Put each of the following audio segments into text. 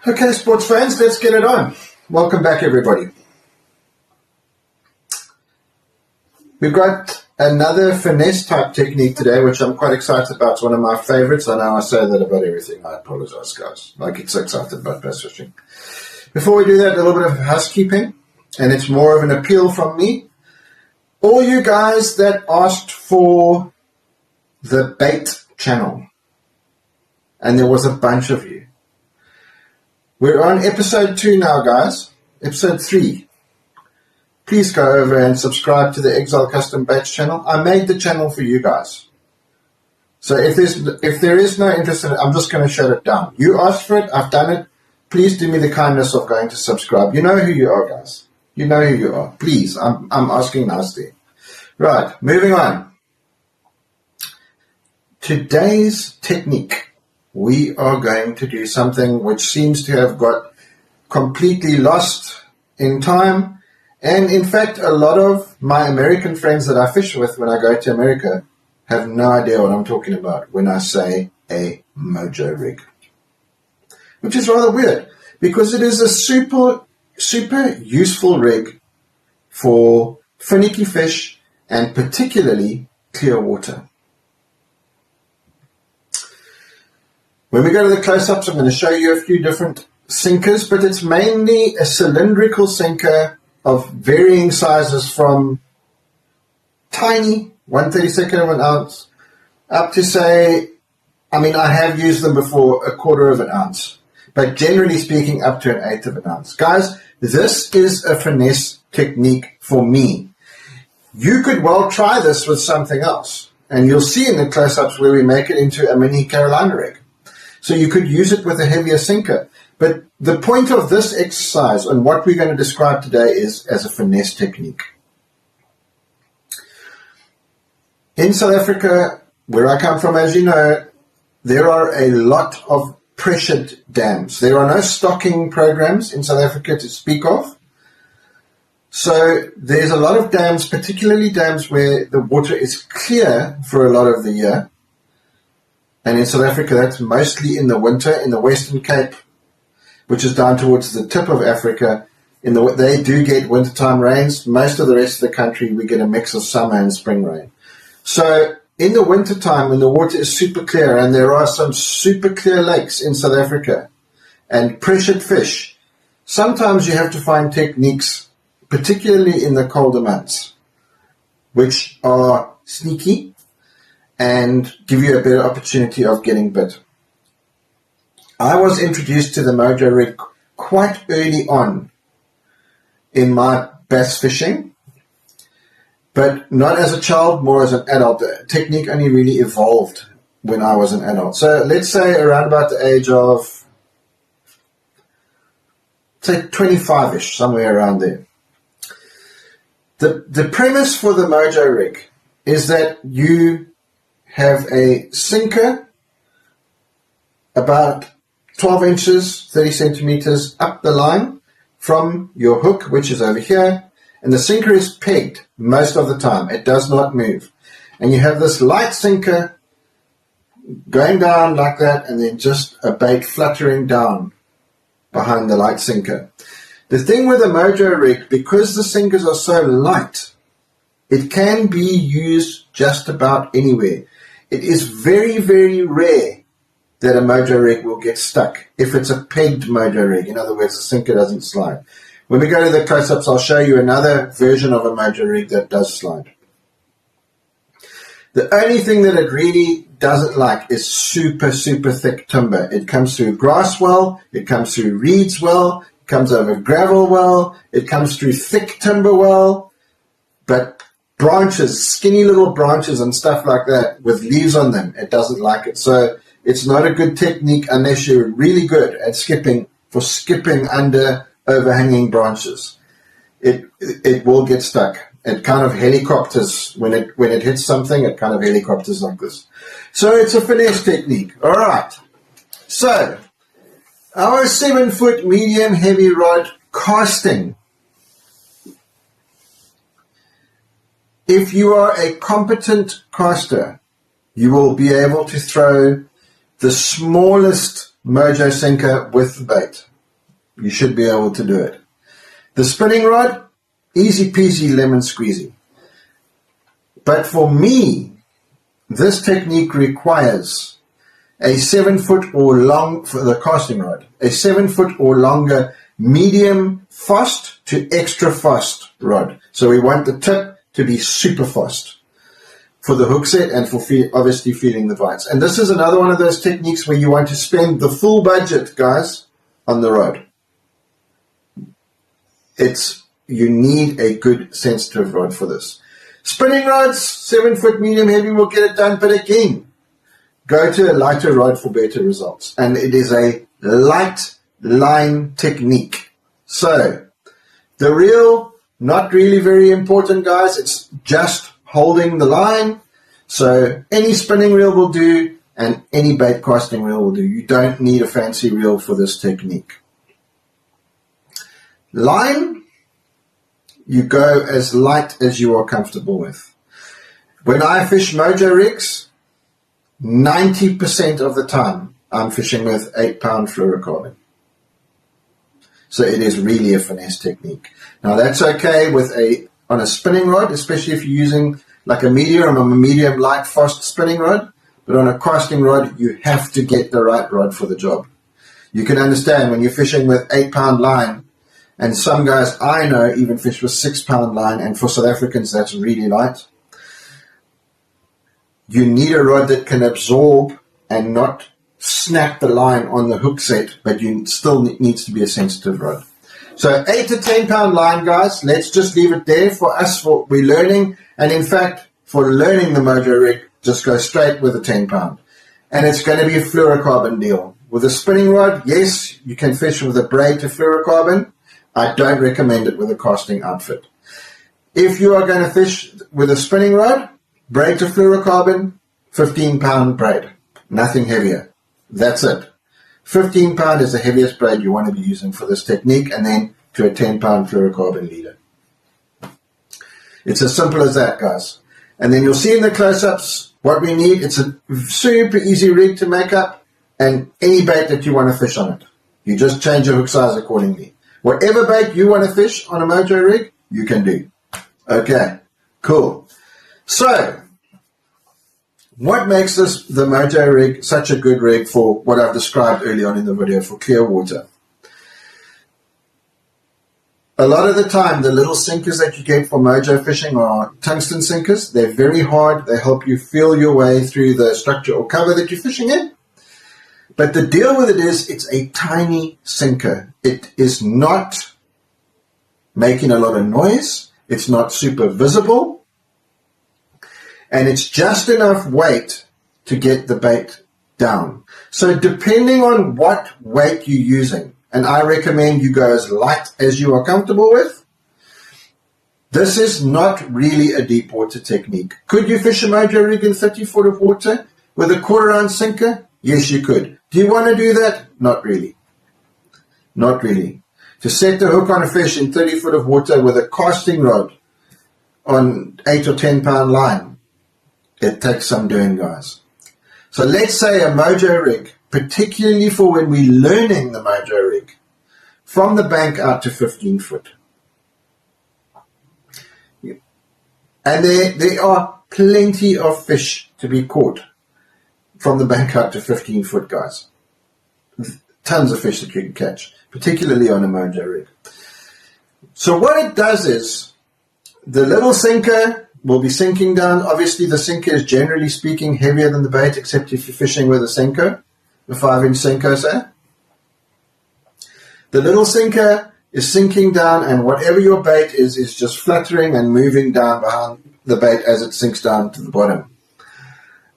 Okay, sports fans, let's get it on. Welcome back, everybody. We've got another finesse type technique today, which I'm quite excited about. It's one of my favorites. I know I say that about everything. I apologize, guys. I get so excited about bass fishing. Before we do that, a little bit of housekeeping, and it's more of an appeal from me. All you guys that asked for the bait channel, and there was a bunch of you. We're on episode 2 now, guys. Episode 3. Please go over and subscribe to the Exile Custom Baits channel. I made the channel for you guys. So if there is no interest in it, I'm just going to shut it down. You asked for it. I've done it. Please do me the kindness of going to subscribe. You know who you are, guys. You know who you are. Please, I'm asking nicely. Right, moving on. Today's technique. We are going to do something which seems to have got completely lost in time. And in fact, a lot of my American friends that I fish with when I go to America have no idea what I'm talking about when I say a Mojo Rig. Which is rather weird because it is a super useful rig for finicky fish and particularly clear water. When we go to the close-ups, I'm going to show you a few different sinkers, but it's mainly a cylindrical sinker of varying sizes from tiny, 1/32 of an ounce, up to say, I have used them before, 1/4 of an ounce, but generally speaking, up to 1/8 of an ounce. Guys, this is a finesse technique for me. You could well try this with something else, and you'll see in the close-ups where we make it into a mini Carolina rig. So you could use it with a heavier sinker. But the point of this exercise and what we're going to describe today is as a finesse technique. In South Africa, where I come from, as you know, there are a lot of pressured dams. There are no stocking programs in South Africa to speak of. So there's a lot of dams, particularly dams where the water is clear for a lot of the year. And in South Africa, that's mostly in the winter. In the Western Cape, which is down towards the tip of Africa, they do get wintertime rains. Most of the rest of the country, we get a mix of summer and spring rain. So in the wintertime, when the water is super clear, and there are some super clear lakes in South Africa, and pressured fish, sometimes you have to find techniques, particularly in the colder months, which are sneaky and give you a better opportunity of getting bit. I was introduced to the Mojo Rig quite early on in my bass fishing, but not as a child, more as an adult. The technique only really evolved when I was an adult. So let's say around about the age of, say, 25-ish, somewhere around there. The premise for the Mojo Rig is that you have a sinker about 12 inches, 30 centimeters up the line from your hook, which is over here, and the sinker is pegged most of the time. It does not move. And you have this light sinker going down like that, and then just a bait fluttering down behind the light sinker. The thing with the Mojo Rig, because the sinkers are so light, it can be used just about anywhere. It is very, very rare that a Mojo Rig will get stuck if it's a pegged Mojo Rig. In other words, the sinker doesn't slide. When we go to the close-ups, I'll show you another version of a Mojo Rig that does slide. The only thing that it really doesn't like is super, super thick timber. It comes through grass well, it comes through reeds well, it comes over gravel well, it comes through thick timber well, but branches, skinny little branches and stuff like that with leaves on them, it doesn't like it. So it's not a good technique unless you're really good at skipping under overhanging branches. It will get stuck. It kind of helicopters when it hits something. It kind of helicopters like this. So it's a finesse technique. All right. So our 7-foot medium heavy rod casting. If you are a competent caster, you will be able to throw the smallest Mojo sinker with the bait. You should be able to do it. The spinning rod, easy peasy lemon squeezy. But for me, this technique requires a 7 foot or long, for the casting rod, a 7 foot or longer medium fast to extra fast rod. So we want the tip to be super fast for the hook set and for obviously feeling the bites. And this is another one of those techniques where you want to spend the full budget, guys, on the rod. You need a good sensitive rod for this. Spinning rods, 7 foot medium heavy will get it done, but again, go to a lighter rod for better results. And it is a light line technique. So, the reel, not really very important, guys. It's just holding the line. So, any spinning reel will do, and any bait casting reel will do. You don't need a fancy reel for this technique. Line, you go as light as you are comfortable with. When I fish Mojo rigs, 90% of the time I'm fishing with 8-pound fluorocarbon. So it is really a finesse technique. Now that's okay on a spinning rod, especially if you're using like a medium light fast spinning rod. But on a casting rod, you have to get the right rod for the job. You can understand when you're fishing with 8-pound line, and some guys I know even fish with 6-pound line, and for South Africans that's really light. You need a rod that can absorb and not snap the line on the hook set, but you still needs to be a sensitive rod. So 8 to 10-pound line, guys, let's just leave it there for us. We're learning, and in fact, for learning the Mojo rig, just go straight with a 10-pound. And it's going to be a fluorocarbon deal. With a spinning rod, yes, you can fish with a braid to fluorocarbon. I don't recommend it with a casting outfit. If you are going to fish with a spinning rod, braid to fluorocarbon, 15-pound braid, nothing heavier. That's it. 15-pound is the heaviest braid you want to be using for this technique, and then to a 10-pound fluorocarbon leader. It's as simple as that, guys. And then you'll see in the close-ups what we need. It's a super easy rig to make up, and any bait that you want to fish on it. You just change your hook size accordingly. Whatever bait you want to fish on a Mojo rig, you can do. Okay, cool. So, what makes the Mojo rig such a good rig for what I've described early on in the video for clear water? A lot of the time, the little sinkers that you get for Mojo fishing are tungsten sinkers. They're very hard. They help you feel your way through the structure or cover that you're fishing in. But the deal with it is it's a tiny sinker. It is not making a lot of noise. It's not super visible. And it's just enough weight to get the bait down. So depending on what weight you're using, and I recommend you go as light as you are comfortable with, this is not really a deep water technique. Could you fish a Mojo rig in 30 foot of water with a quarter-ounce sinker? Yes, you could. Do you want to do that? Not really. Not really. To set the hook on a fish in 30 foot of water with a casting rod on 8 or 10-pound line, it takes some doing, guys. So let's say a Mojo rig, particularly for when we're learning the Mojo rig, from the bank out to 15 foot. And there are plenty of fish to be caught from the bank out to 15 foot, guys. Tons of fish that you can catch, particularly on a Mojo rig. So what it does is, the little sinker will be sinking down. Obviously, the sinker is generally speaking heavier than the bait, except if you're fishing with a sinker, a 5-inch sinker, say. The little sinker is sinking down, and whatever your bait is just fluttering and moving down behind the bait as it sinks down to the bottom.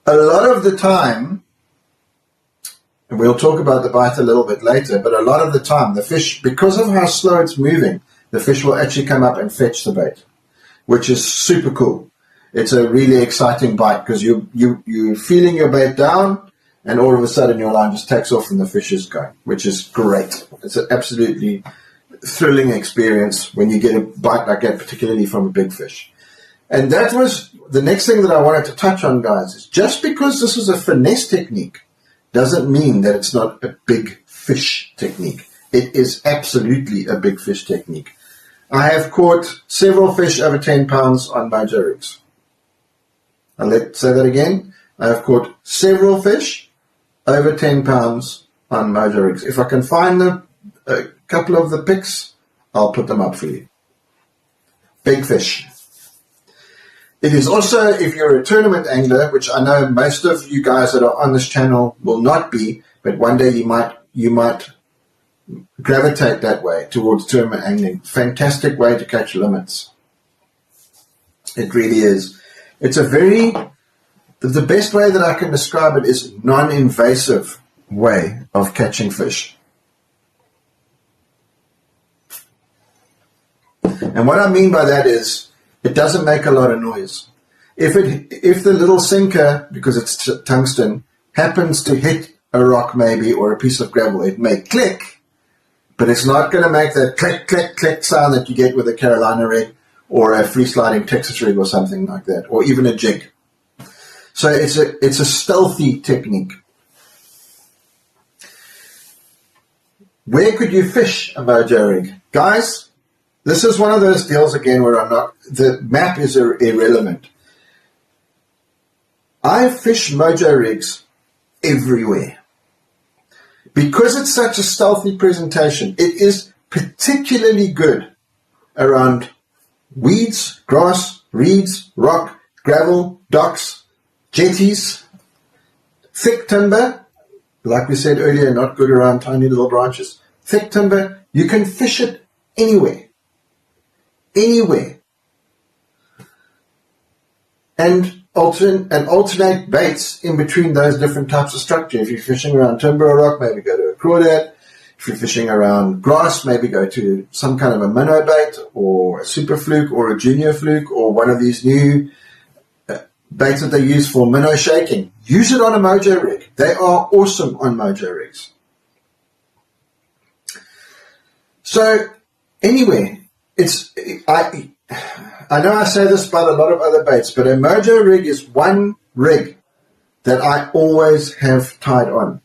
A lot of the time, and we'll talk about the bite a little bit later, but a lot of the time, the fish, because of how slow it's moving, the fish will actually come up and fetch the bait, which is super cool. It's a really exciting bite because you're feeling your bait down, and all of a sudden your line just takes off and the fish is going, which is great. It's an absolutely thrilling experience when you get a bite like that, particularly from a big fish. And that was the next thing that I wanted to touch on, guys, is just because this is a finesse technique doesn't mean that it's not a big fish technique. it is absolutely a big fish technique. I have caught several fish over 10 pounds on Mojo Rigs. Let's say that again. I have caught several fish over 10 pounds on Mojo Rigs. If I can find a couple of the pics, I'll put them up for you. Big fish. It is also, if you're a tournament angler, which I know most of you guys that are on this channel will not be, but one day you might gravitate that way towards tournament angling. Fantastic way to catch limits. It really is. It's the best way that I can describe it is non-invasive way of catching fish. And what I mean by that is it doesn't make a lot of noise. If the little sinker, because it's tungsten, happens to hit a rock maybe or a piece of gravel, it may click, but it's not going to make that click, click, click sound that you get with a Carolina rig or a free sliding Texas rig or something like that, or even a jig. So it's a stealthy technique. Where could you fish a Mojo rig? Guys, this is one of those deals again where the map is irrelevant. I fish Mojo rigs everywhere. Because it's such a stealthy presentation, it is particularly good around weeds, grass, reeds, rock, gravel, docks, jetties, thick timber, like we said earlier, not good around tiny little branches. Thick timber, you can fish it anywhere. Anywhere. And alternate baits in between those different types of structure. If you're fishing around timber or rock, maybe go to a crawdad. If you're fishing around grass, maybe go to some kind of a minnow bait or a super fluke or a junior fluke or one of these new baits that they use for minnow shaking. Use it on a Mojo rig. They are awesome on Mojo rigs. So anyway, I know I say this about a lot of other baits, but a Mojo rig is one rig that I always have tied on.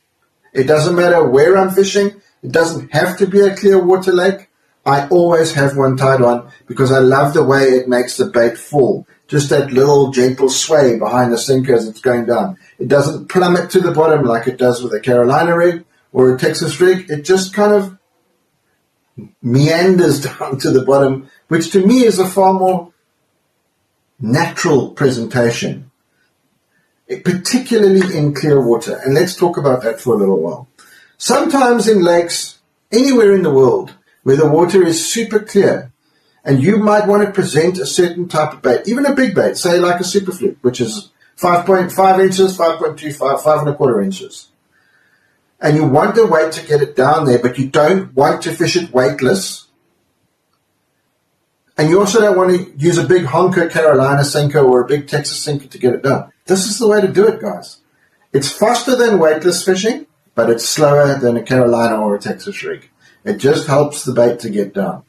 It doesn't matter where I'm fishing. It doesn't have to be a clear water lake. I always have one tied on because I love the way it makes the bait fall. Just that little gentle sway behind the sinker as it's going down. It doesn't plummet to the bottom like it does with a Carolina rig or a Texas rig. It just kind of meanders down to the bottom, which to me is a far more natural presentation, particularly in clear water. And let's talk about that for a little while. Sometimes in lakes, anywhere in the world, where the water is super clear, and you might want to present a certain type of bait, even a big bait, say like a super fluke, which is 5.5 inches, 5.25, 5.25 inches. And you want the weight to get it down there, but you don't want to fish it weightless. And you also don't want to use a big honker Carolina sinker or a big Texas sinker to get it done. This is the way to do it, guys. It's faster than weightless fishing, but it's slower than a Carolina or a Texas rig. It just helps the bait to get down.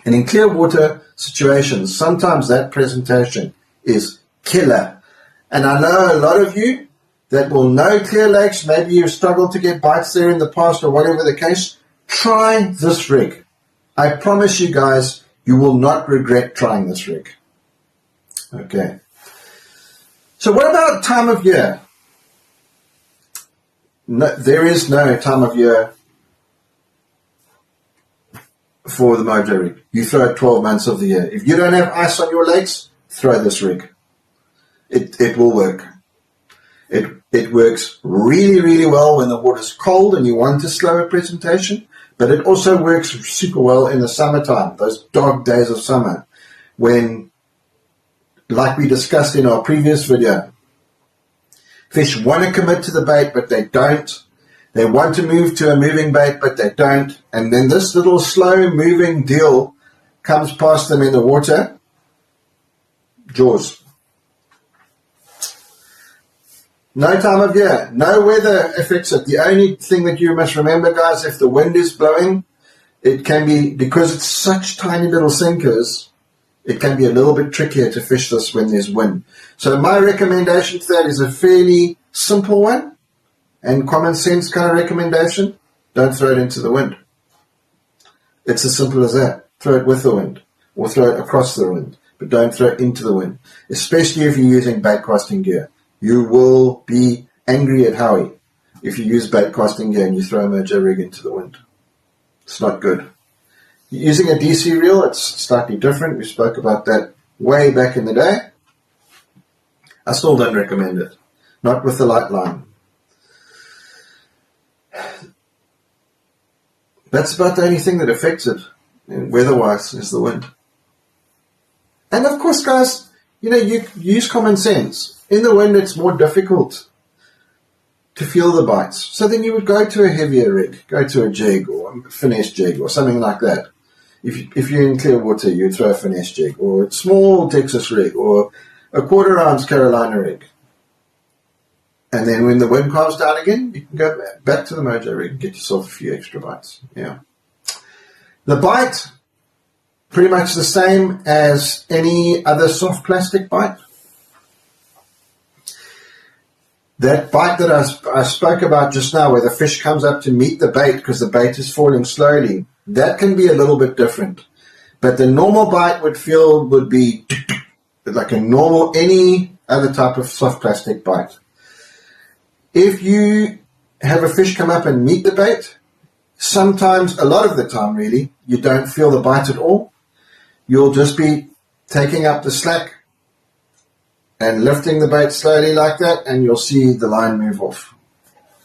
And in clear water situations, sometimes that presentation is killer. And I know a lot of you that will know clear lakes, maybe you've struggled to get bites there in the past or whatever the case, try this rig. I promise you guys, you will not regret trying this rig. Okay. So what about time of year? No, there is no time of year for the Mojo rig. You throw it 12 months of the year. If you don't have ice on your lakes, throw this rig. It will work. It works really, really well when the water's cold and you want a slower presentation, but it also works super well in the summertime, those dog days of summer, when, like we discussed in our previous video, fish want to commit to the bait, but they don't. They want to move to a moving bait, but they don't. And then this little slow-moving deal comes past them in the water. Jaws. No time of year. No weather affects it. The only thing that you must remember, guys, if the wind is blowing, it can be, because it's such tiny little sinkers, it can be a little bit trickier to fish this when there's wind. So my recommendation to that is a fairly simple one and common sense kind of recommendation. Don't throw it into the wind. It's as simple as that. Throw it with the wind, or throw it across the wind, but don't throw it into the wind, especially if you're using bait casting gear. You will be angry at Howie if you use bait casting gear and you throw a Mojo Rig into the wind. It's not good. Using a DC reel, it's slightly different. We spoke about that way back in the day. I still don't recommend it. Not with the light line. That's about the only thing that affects it, weather-wise, is the wind. And of course, guys, you use common sense. In the wind, it's more difficult to feel the bites. So then you would go to a heavier rig, go to a jig or a finesse jig or something like that. If you're in clear water, you'd throw a finesse jig or a small Texas rig or a 1/4 ounce Carolina rig. And then when the wind calms down again, you can go back to the Mojo Rig and get yourself a few extra bites. Yeah. The bite, pretty much the same as any other soft plastic bite. That bite that I spoke about just now, where the fish comes up to meet the bait because the bait is falling slowly, that can be a little bit different. But the normal bite would be like a normal, any other type of soft plastic bite. If you have a fish come up and meet the bait, sometimes, a lot of the time really, you don't feel the bite at all. You'll just be taking up the slack and lifting the bait slowly like that, and you'll see the line move off.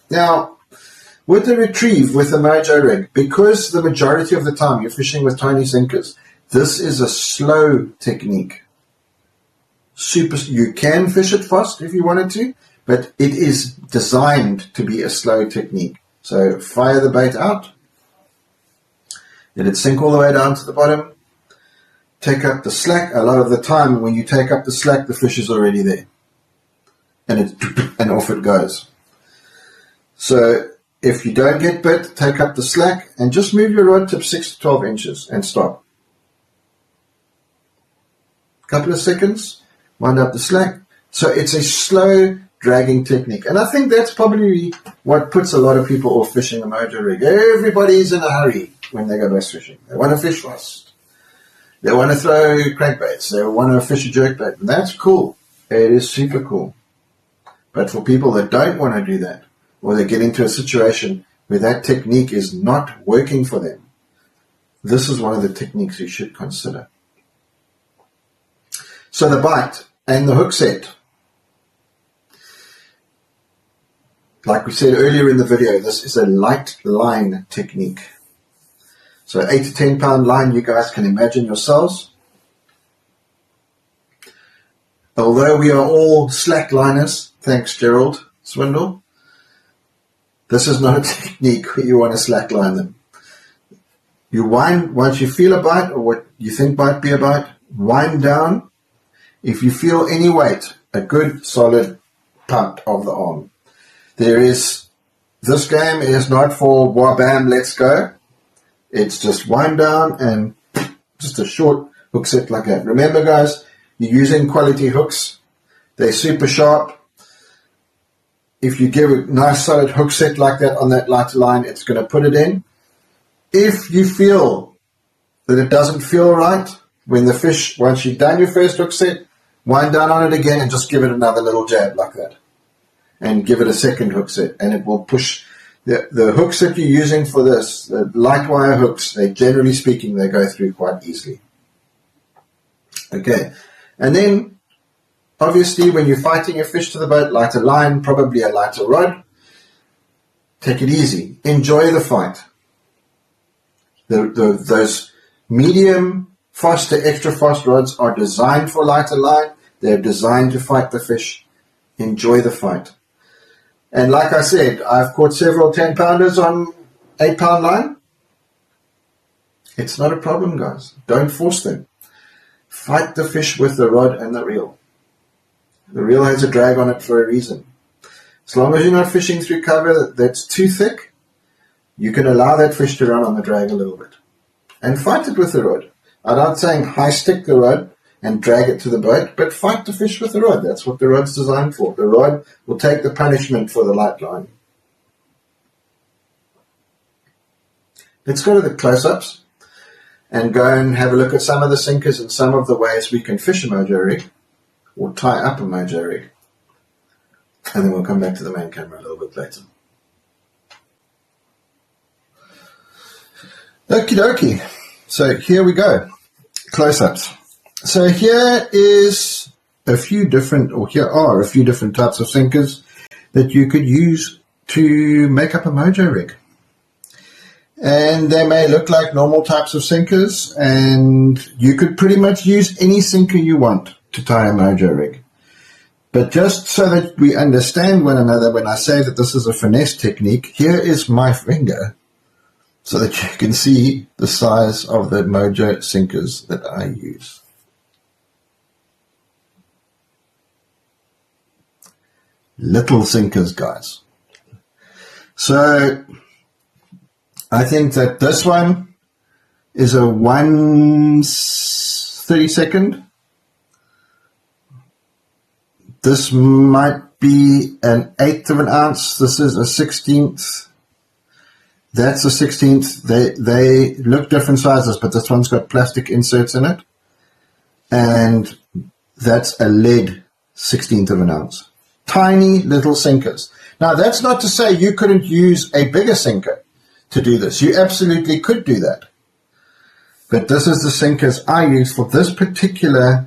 Now, with the retrieve with the Mojo Rig, because the majority of the time you're fishing with tiny sinkers, this is a slow technique. You can fish it fast if you wanted to, but it is designed to be a slow technique. So fire the bait out, let it sink all the way down to the bottom, take up the slack. A lot of the time when you take up the slack, the fish is already there, and off it goes. So if you don't get bit, take up the slack and just move your rod tip 6 to 12 inches and stop. Couple of seconds, wind up the slack. So it's a slow dragging technique. And I think that's probably what puts a lot of people off fishing a Mojo Rig. Everybody's in a hurry when they go bass fishing. They want to fish fast. They want to throw crankbaits. They want to fish a jerkbait. And that's cool. It is super cool. But for people that don't want to do that, or they get into a situation where that technique is not working for them, this is one of the techniques you should consider. So the bite and the hook set. Like we said earlier in the video, this is a light line technique. So 8 to 10 pound line, you guys can imagine yourselves. Although we are all slack liners, thanks Gerald Swindle, this is not a technique where you want to slack line them. You wind, once you feel a bite or what you think might be a bite, wind down. If you feel any weight, a good solid pump of the arm. This game is not for wah-bam, let's go. It's just wind down and just a short hook set like that. Remember guys, you're using quality hooks. They're super sharp. If you give a nice solid hook set like that on that lighter line, it's going to put it in. If you feel that it doesn't feel right, when the fish, once you've done your first hook set, wind down on it again and just give it another little jab like that. And give it a second hook set, and it will push. The hooks that you're using for this, the light wire hooks, they generally speaking, they go through quite easily. Okay, and then obviously when you're fighting a fish to the boat, lighter line, probably a lighter rod. Take it easy. Enjoy the fight. Those medium, faster, extra fast rods are designed for lighter line. They're designed to fight the fish. Enjoy the fight. And like I said, I've caught several 10-pounders on 8-pound line. It's not a problem, guys. Don't force them. Fight the fish with the rod and the reel. The reel has a drag on it for a reason. As long as you're not fishing through cover that's too thick, you can allow that fish to run on the drag a little bit. And fight it with the rod. I'm not saying high stick the rod and drag it to the boat, but fight the fish with the rod. That's what the rod's designed for. The rod will take the punishment for the light line. let's go to the close-ups and go and have a look at some of the sinkers and some of the ways we can fish a Mojo Rig or tie up a Mojo Rig. And then we'll come back to the main camera a little bit later. Okie dokie. So here we go. Close-ups. So here are a few different types of sinkers that you could use to make up a Mojo Rig. And they may look like normal types of sinkers, and you could pretty much use any sinker you want to tie a Mojo Rig. But just so that we understand one another, when I say that this is a finesse technique, here is my finger so that you can see the size of the Mojo sinkers that I use. Little sinkers, guys. So I think that this one is a 1/32. This might be an 1/8 of an ounce. This is a 1/16. That's a 1/16. They look different sizes, but this one's got plastic inserts in it. And that's a lead 1/16 of an ounce. Tiny little sinkers. Now, that's not to say you couldn't use a bigger sinker to do this. You absolutely could do that. But this is the sinkers I use for this particular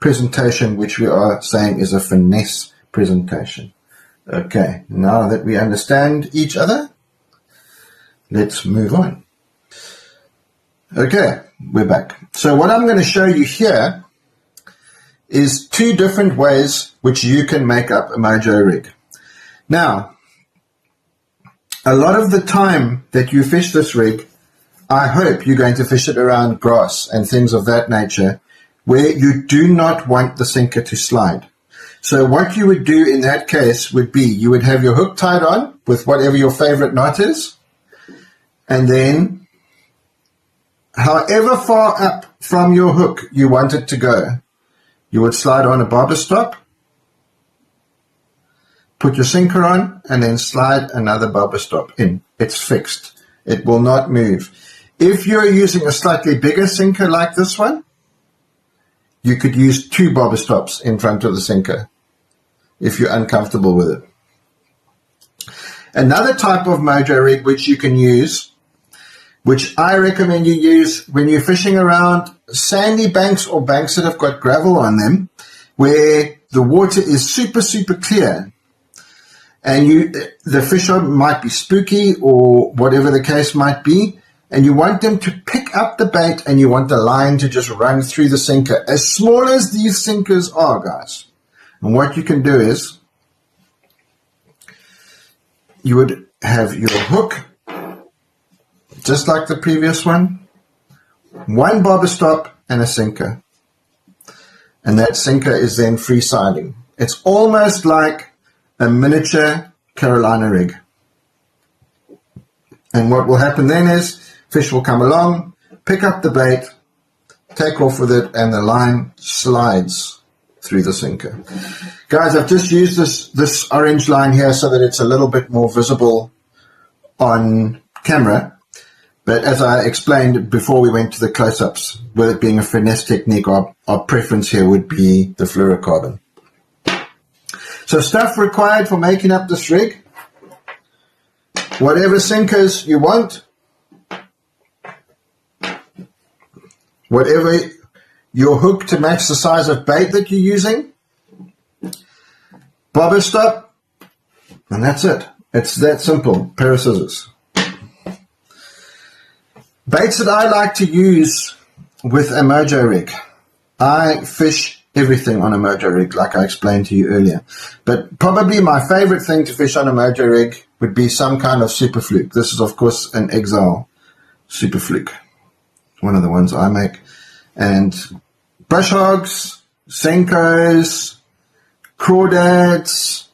presentation, which we are saying is a finesse presentation. Okay, now that we understand each other, let's move on. Okay, we're back. So what I'm going to show you here is two different ways which you can make up a Mojo Rig. Now, a lot of the time that you fish this rig, I hope you're going to fish it around grass and things of that nature, where you do not want the sinker to slide. So what you would do in that case would be, you would have your hook tied on with whatever your favorite knot is, and then however far up from your hook you want it to go, you would slide on a bobber stop, put your sinker on, and then slide another bobber stop in. It's fixed. It will not move. If you're using a slightly bigger sinker like this one, you could use 2 bobber stops in front of the sinker if you're uncomfortable with it. Another type of Mojo Rig which you can use, which I recommend you use when you're fishing around sandy banks or banks that have got gravel on them, where the water is super, super clear, and the fish might be spooky or whatever the case might be, and you want them to pick up the bait and you want the line to just run through the sinker, as small as these sinkers are, guys. And what you can do is, you would have your hook, just like the previous one, 1 bobber stop and a sinker. And that sinker is then free-siding. It's almost like a miniature Carolina rig. And what will happen then is, fish will come along, pick up the bait, take off with it, and the line slides through the sinker. Guys, I've just used this orange line here so that it's a little bit more visible on camera. But as I explained before we went to the close-ups, with it being a finesse technique, our preference here would be the fluorocarbon. So stuff required for making up this rig: whatever sinkers you want, whatever your hook to match the size of bait that you're using, bobber stop, and that's it. It's that simple. Pair of scissors. Baits that I like to use with a Mojo Rig. I fish everything on a Mojo Rig, like I explained to you earlier. But probably my favorite thing to fish on a Mojo Rig would be some kind of super fluke. This is, of course, an Exile super fluke. One of the ones I make. And brush hogs, Senkos, crawdads.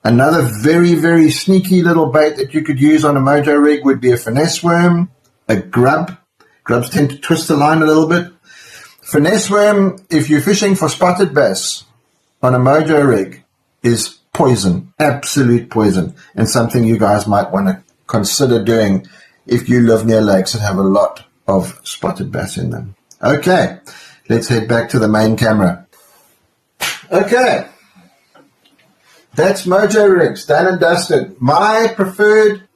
Another very, very sneaky little bait that you could use on a Mojo Rig would be a finesse worm, a grub. Grubs tend to twist the line a little bit. Finesse worm, if you're fishing for spotted bass on a Mojo Rig, is poison, absolute poison, and something you guys might want to consider doing if you live near lakes that have a lot of spotted bass in them. Okay, let's head back to the main camera. Okay, that's Mojo Rigs, done and dusted. My preferred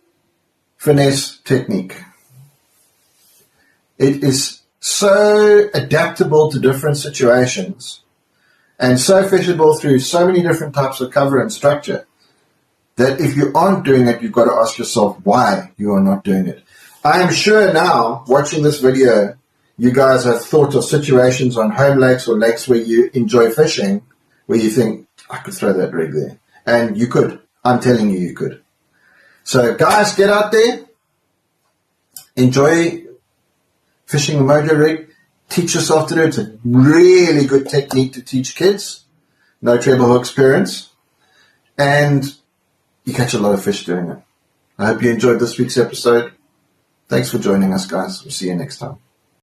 finesse technique. It is so adaptable to different situations and so fishable through so many different types of cover and structure that if you aren't doing it, you've got to ask yourself why you are not doing it. I am sure now, watching this video, you guys have thought of situations on home lakes or lakes where you enjoy fishing, where you think, I could throw that rig there. And you could. I'm telling you, you could. So guys, get out there. Enjoy fishing the Mojo Rig. Teach yourself to do it. It's a really good technique to teach kids. No treble hook experience. And you catch a lot of fish doing it. I hope you enjoyed this week's episode. Thanks for joining us, guys. We'll see you next time.